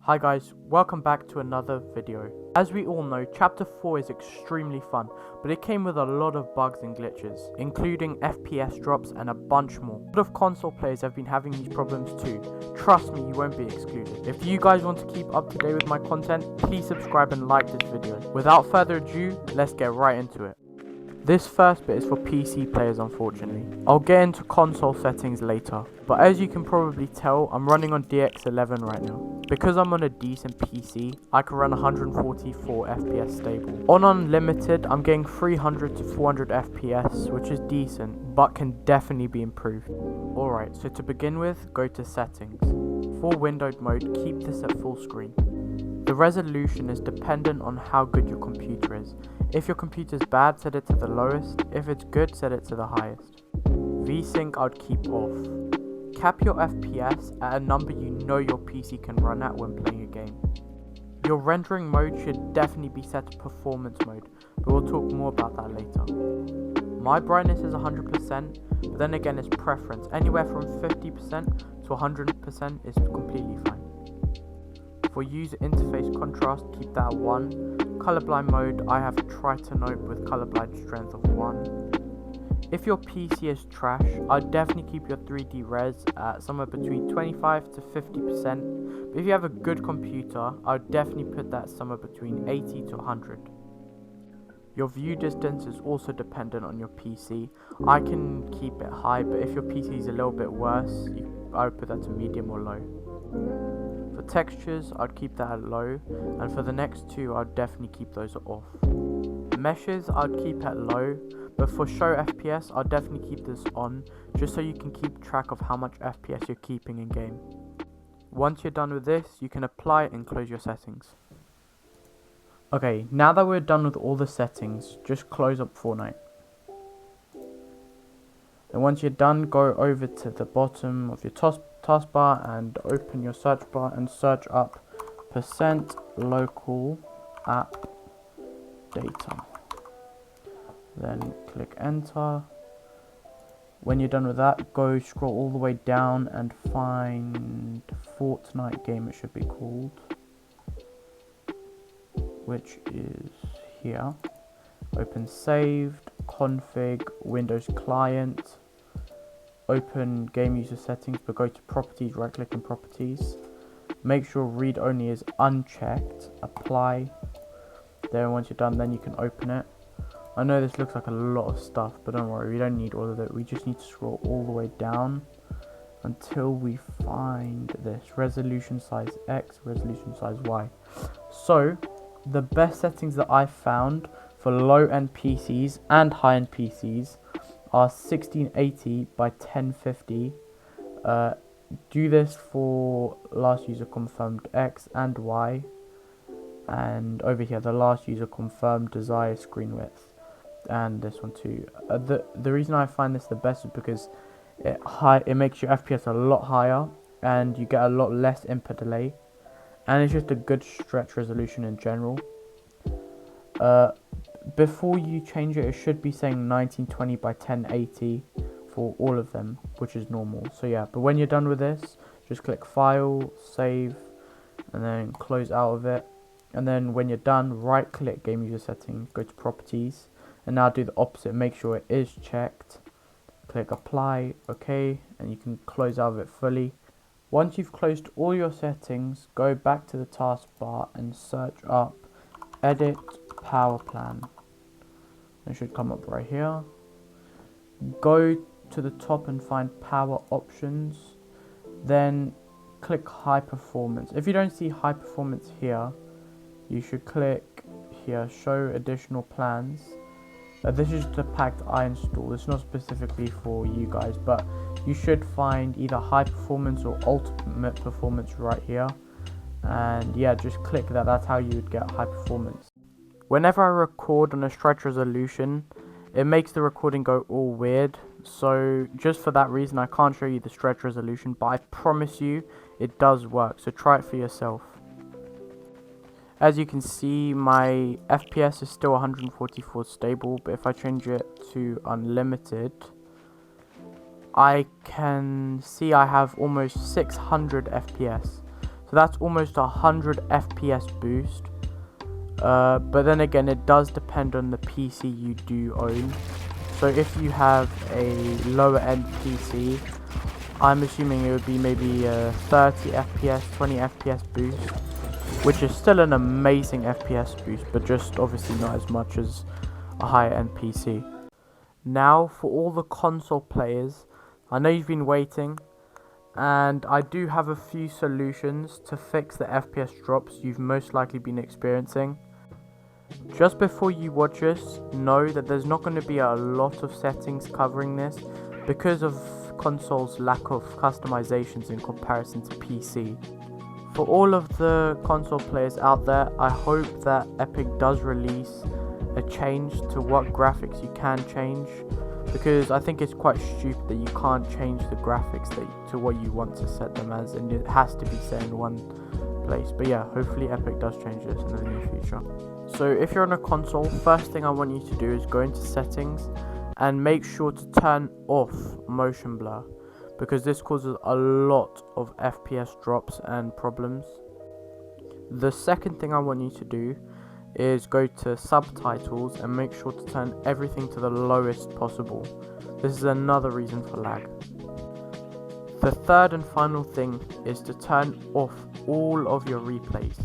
Hi guys, welcome back to another video. As we all know, chapter 4 is extremely fun, but it came with a lot of bugs and glitches, including FPS drops and a bunch more. A lot of console players have been having these problems too. Trust me, you won't be excluded. If you guys want to keep up to date with my content, please subscribe and like this video. Without further ado, let's get right into it. This first bit is for PC players, unfortunately. I'll get into console settings later, but as you can probably tell, I'm running on DX11 right now. Because I'm on a decent PC, I can run 144 FPS stable. On unlimited, I'm getting 300 to 400 FPS, which is decent, but can definitely be improved. Alright, so to begin with, go to settings. For windowed mode, keep this at full screen. The resolution is dependent on how good your computer is. If your computer is bad, set it to the lowest. If it's good, set it to the highest. VSync I'd keep off. Cap your FPS at a number you know your PC can run at when playing a game. Your rendering mode should definitely be set to performance mode, but we'll talk more about that later. My brightness is 100%, but then again it's preference. Anywhere from 50% to 100% is completely fine. For user interface contrast, keep that at 1. Colorblind mode, I have Tritanope with colorblind strength of 1. If your PC is trash, I'd definitely keep your 3D res at somewhere between 25 to 50%. But if you have a good computer, I'd definitely put that somewhere between 80 to 100. Your view distance is also dependent on your PC. I can keep it high, but if your PC is a little bit worse, I would put that to medium or low. For textures, I'd keep that at low, and for the next two, I'd definitely keep those off. Meshes, I'd keep at low, but for show FPS, I'd definitely keep this on, just so you can keep track of how much FPS you're keeping in game. Once you're done with this, you can apply and close your settings. Okay, now that we're done with all the settings, just close up Fortnite. And once you're done, go over to the bottom of your taskbar and open your search bar and search up %local app data. Then click enter. When you're done with that, go scroll all the way down and find Fortnite game, it should be called, which is here. Open saved, config, Windows client, open game user settings, but go to properties, right click on properties. Make sure read only is unchecked, apply. Then once you're done, then you can open it. I know this looks like a lot of stuff, but don't worry, we don't need all of it. We just need to scroll all the way down until we find this resolution size X, resolution size Y. So the best settings that I found for low-end PCs and high-end PCs are 1680 by 1050. Do this for last user confirmed X and Y, and over here the last user confirmed desired screen width, and this one too. The reason I find this the best is because it makes your FPS a lot higher and you get a lot less input delay, and it's just a good stretch resolution in general. Before you change it, it should be saying 1920 by 1080 for all of them, which is normal. So yeah, but when you're done with this, just click file, save, and then close out of it. And then when you're done, right click game user settings, go to properties, and now do the opposite, make sure it is checked, click apply, okay, and you can close out of it fully. Once you've closed all your settings, go back to the taskbar and search up edit power plan. It should come up right here. Go to the top and find power options, then click high performance. If you don't see high performance here, you should click here, show additional plans. This is the pack that I installed. It's not specifically for you guys, but you should find either high performance or ultimate performance right here. And yeah, just click that. That's how you would get high performance. Whenever I record on a stretch resolution, it makes the recording go all weird. So just for that reason, I can't show you the stretch resolution, but I promise you it does work. So try it for yourself. As you can see, my FPS is still 144 stable, but if I change it to unlimited, I can see I have almost 600 FPS. So that's almost 100 FPS boost. But then again, it does depend on the PC you do own. So if you have a lower end PC, I'm assuming it would be maybe a 30 FPS, 20 FPS boost, which is still an amazing FPS boost, but just obviously not as much as a higher end PC. Now for all the console players, I know you've been waiting, and I do have a few solutions to fix the FPS drops you've most likely been experiencing. Just before you watch this, know that there's not going to be a lot of settings covering this because of console's lack of customizations in comparison to PC. For all of the console players out there, I hope that Epic does release a change to what graphics you can change, because I think it's quite stupid that you can't change the graphics to what you want to set them as, and it has to be set in one place. But yeah, hopefully Epic does change this in the near future. So if you're on a console, first thing I want you to do is go into settings and make sure to turn off motion blur, because this causes a lot of FPS drops and problems. The second thing I want you to do is go to subtitles and make sure to turn everything to the lowest possible. This is another reason for lag. The third and final thing is to turn off all of your replays.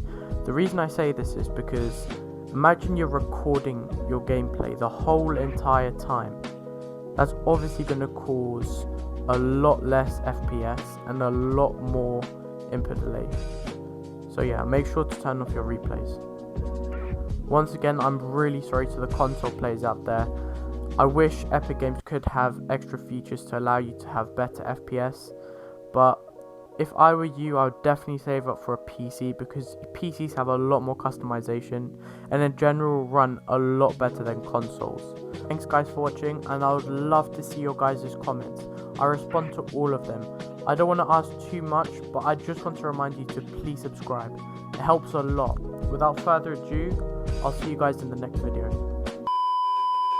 The reason I say this is because imagine you're recording your gameplay the whole entire time. That's obviously going to cause a lot less FPS and a lot more input delay. So yeah, make sure to turn off your replays. Once again, I'm really sorry to the console players out there. I wish Epic Games could have extra features to allow you to have better FPS, but if I were you, I would definitely save up for a PC, because PCs have a lot more customization and in general run a lot better than consoles. Thanks guys for watching, and I would love to see your guys' comments. I respond to all of them. I don't want to ask too much, but I just want to remind you to please subscribe. It helps a lot. Without further ado, I'll see you guys in the next video.